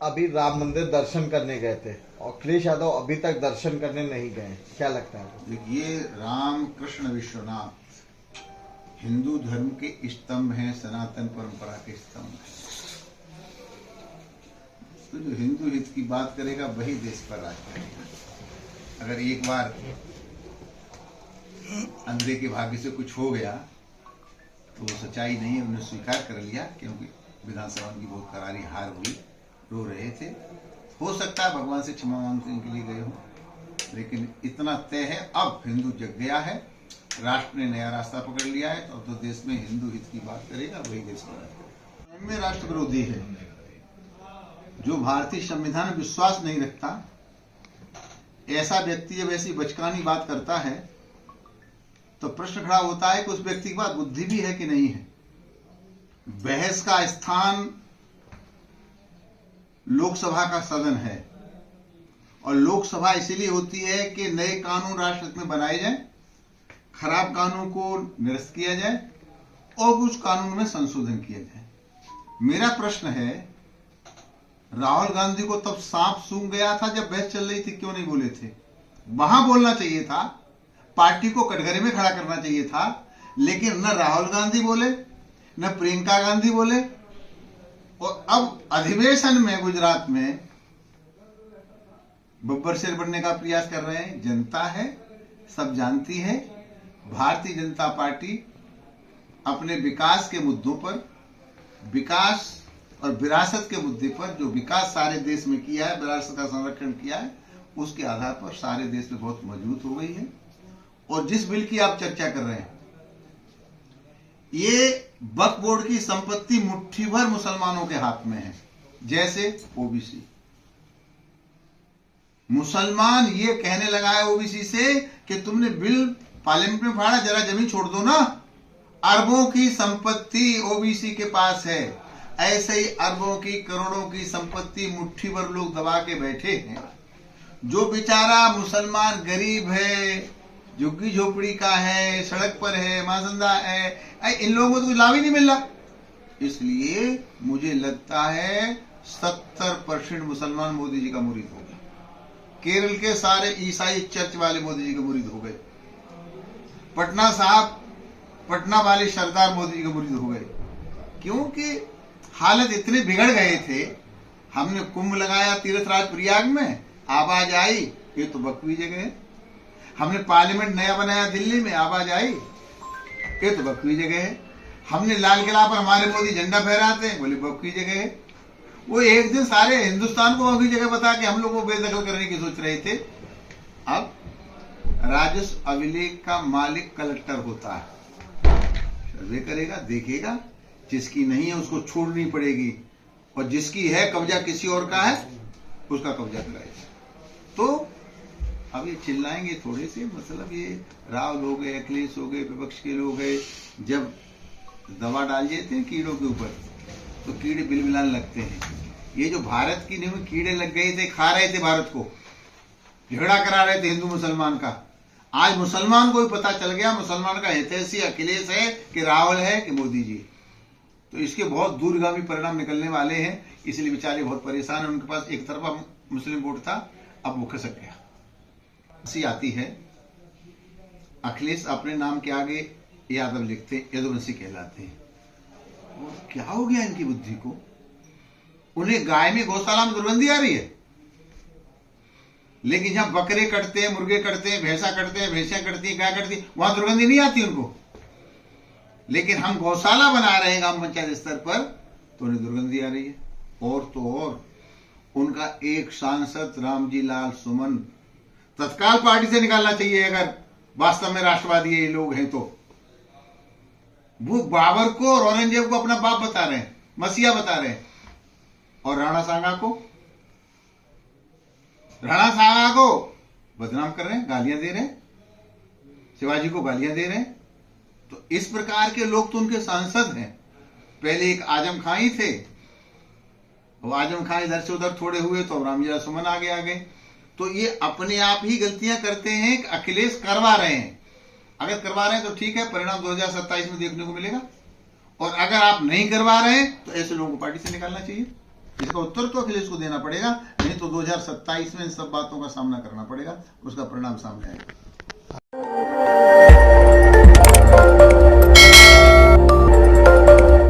अभी राम मंदिर दर्शन करने गए थे और अखिलेश यादव अभी तक दर्शन करने नहीं गए, क्या लगता है? देखिए, राम कृष्ण विश्वनाथ हिंदू धर्म के स्तंभ हैं, सनातन परंपरा के स्तंभ हैं। तो जो हिंदू हित की बात करेगा वही देश पर राज करेगा। अगर एक बार अंधे के भाग्य से कुछ हो गया तो वो सच्चाई नहीं है, उन्हें स्वीकार कर लिया, क्योंकि विधानसभा की बहुत करारी हार हुई, रो रहे थे। हो सकता है भगवान से क्षमा मांगने के लिए गए हो, लेकिन इतना तय है, अब हिंदू जग गया है, राष्ट्र ने नया रास्ता पकड़ लिया है। तो देश में हिंदू हित की बात करेगा वही देश पर में राष्ट्र विरोधी है। जो भारतीय संविधान में विश्वास नहीं रखता, ऐसा व्यक्ति जब ऐसी बचकानी बात करता है तो प्रश्न खड़ा होता है कि उस व्यक्ति के पास बुद्धि भी है कि नहीं है। बहस का स्थान लोकसभा का सदन है, और लोकसभा इसीलिए होती है कि नए कानून राष्ट्र में बनाए जाएं, खराब कानून को निरस्त किया जाए और उस कानून में संशोधन किया जाए। मेरा प्रश्न है, राहुल गांधी को तब सांप सूंघ गया था जब बहस चल रही थी, क्यों नहीं बोले थे? वहां बोलना चाहिए था, पार्टी को कटघरे में खड़ा करना चाहिए था, लेकिन न राहुल गांधी बोले, न प्रियंका गांधी बोले। और अब अधिवेशन में गुजरात में बब्बर शेर बनने का प्रयास कर रहे हैं। जनता है, सब जानती है, भारतीय जनता पार्टी अपने विकास के मुद्दों पर, विकास और विरासत के मुद्दे पर, जो विकास सारे देश में किया है, विरासत का संरक्षण किया है, उसके आधार पर सारे देश में बहुत मजबूत हो गई है। और जिस बिल की आप चर्चा कर रहे हैं, ये वक्फ बोर्ड की संपत्ति मुट्ठी भर मुसलमानों के हाथ में है, जैसे ओबीसी। मुसलमान ये कहने लगा है ओबीसी से कि तुमने बिल पार्लियामेंट में फाड़ा, जरा जमीन छोड़ दो ना। अरबों की संपत्ति ओबीसी के पास है, ऐसे ही अरबों की, करोड़ों की संपत्ति मुट्ठी भर लोग दबा के बैठे हैं। जो बेचारा मुसलमान गरीब है, झुग्गी झोपड़ी का है, सड़क पर है, माजंदा है, इन लोगों को तो कुछ लाभ ही नहीं मिल रहा। इसलिए मुझे लगता है 70% मुसलमान मोदी जी का मुरीद हो गया। केरल के सारे ईसाई चर्च वाले मोदी जी के मुरीद हो गए। पटना साहब, पटना वाले सरदार मोदी जी के मुरीद हो गए, क्योंकि हालत इतने बिगड़ गए थे। हमने कुंभ लगाया तीर्थराज प्रयाग में, आवाज आई ये तो बकवी जगह है। हमने पार्लियामेंट नया बनाया दिल्ली में, आवाज आई ये तो बकवी जगह है। हमने लाल किला पर हमारे मोदी झंडा फहराते हैं, बोले बकवी जगह है। वो एक दिन सारे हिंदुस्तान को बकवी जगह बता के हम लोग को बेदखल करने की सोच रहे थे। अब राजस्व अभिलेख का मालिक कलेक्टर होता है, सर्वे करेगा, देखेगा, जिसकी नहीं है उसको छोड़नी पड़ेगी, और जिसकी है कब्जा किसी और का है उसका कब्जा कराएगा। तो अब ये चिल्लाएंगे थोड़े से, मतलब ये राहुल हो गए, अखिलेश हो गए, विपक्ष के लोग गए, जब दवा डाल देते हैं कीड़ों के ऊपर तो कीड़े बिलबिलाने लगते हैं। ये जो भारत की नींव में कीड़े लग गए थे, खा रहे थे भारत को, झगड़ा करा रहे थे हिंदू मुसलमान का। आज मुसलमान को भी पता चल गया मुसलमान का हितैषी अखिलेश है कि राहुल है कि मोदी जी। तो इसके बहुत दूरगामी परिणाम निकलने वाले हैं, इसलिए बेचारे बहुत परेशान हैं। उनके पास एक तरफा मुस्लिम वोट था, अब वो खसक गया। सी आती है, अखिलेश अपने नाम के आगे यादव लिखते, यदुवंशी कहलाते हैं। और क्या हो गया इनकी बुद्धि को? उन्हें गाय में, गौशाला में दुर्गंधी आ रही है, लेकिन जहां बकरे कटते हैं, मुर्गे कटते हैं, भैंसा कटते हैं, भैंसियां कटती हैं, गाय कटती है, वहां दुर्गंधी नहीं आती उनको। लेकिन हम गौशाला बना रहे हैं ग्राम पंचायत स्तर पर, तो उन्हें दुर्गंधी आ रही है। और तो और उनका एक सांसद रामजी लाल सुमन तत्काल पार्टी से निकालना चाहिए, अगर वास्तव में राष्ट्रवादी ये लोग हैं तो। वो बाबर को और औरंगजेब को अपना बाप बता रहे हैं, मसीहा बता रहे हैं, और राणा सांगा को बदनाम कर रहे हैं, गालियां दे रहे हैं, शिवाजी को गालियां दे रहे हैं। तो इस प्रकार के लोग तो उनके सांसद हैं। पहले एक आजम खां ही थे, वो आजम खां इधर से उधर थोड़े हुए तो रामजी सुमन आगे। तो ये अपने आप ही गलतियां करते हैं कि अखिलेश करवा रहे हैं। अगर करवा रहे हैं तो ठीक है, परिणाम 2027 में देखने को मिलेगा। और अगर आप नहीं करवा रहे हैं तो ऐसे लोगों को पार्टी से निकालना चाहिए। इसका उत्तर तो अखिलेश को देना पड़ेगा, नहीं तो 2027 में इन सब बातों का सामना करना पड़ेगा, उसका परिणाम सामने आएगा।